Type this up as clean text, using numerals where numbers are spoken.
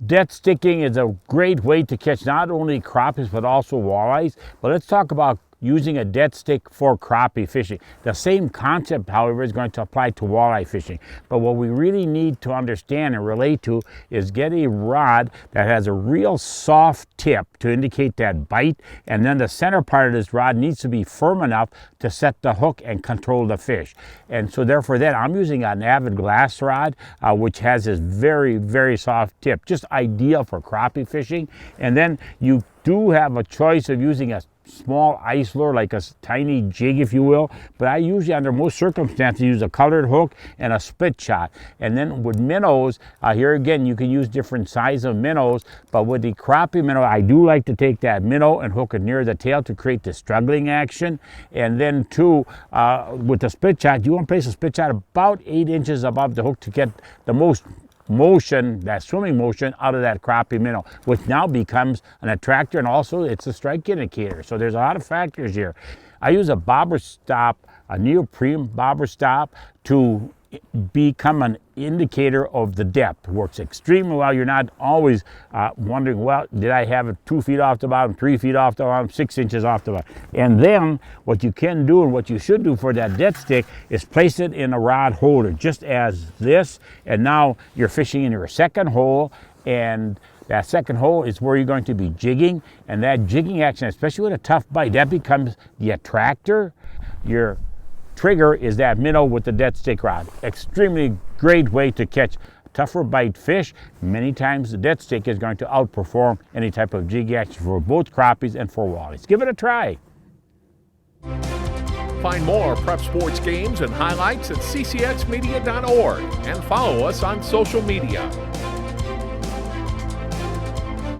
Dead sticking is a great way to catch not only crappies but also walleyes. But let's talk about using a dead stick for crappie fishing. The same concept, however, is going to apply to walleye fishing. But what we really need to understand and relate to is get a rod that has a real soft tip to indicate that bite, and then the center part of this rod needs to be firm enough to set the hook and control the fish. And so therefore then I'm using an Avid glass rod, which has this very, very soft tip, just ideal for crappie fishing. And then you do have a choice of using a small ice lure, like a tiny jig, if you will, but I usually, under most circumstances, use a colored hook and a split shot. And then with minnows, here again, you can use different size of minnows, but with the crappie minnow, I do like to take that minnow and hook it near the tail to create the struggling action. And then too, with the split shot, you want to place a split shot about 8 inches above the hook to get the most motion, that swimming motion, out of that crappie minnow, which now becomes an attractor, and also it's a strike indicator. So there's a lot of factors here. I use a bobber stop, a neoprene bobber stop, to become an indicator of the depth. It works extremely well. You're not always wondering, well, did I have it 2 feet off the bottom, 3 feet off the bottom, 6 inches off the bottom? And then what you can do and what you should do for that dead stick is place it in a rod holder, just as this. And now you're fishing in your second hole, and that second hole is where you're going to be jigging. And that jigging action, especially with a tough bite, that becomes the attractor. Your trigger is that minnow with the dead stick rod. Extremely great way to catch tougher bite fish. Many times the dead stick is going to outperform any type of jig action for both crappies and for walleyes. Give it a try. Find more prep sports games and highlights at ccxmedia.org and follow us on social media.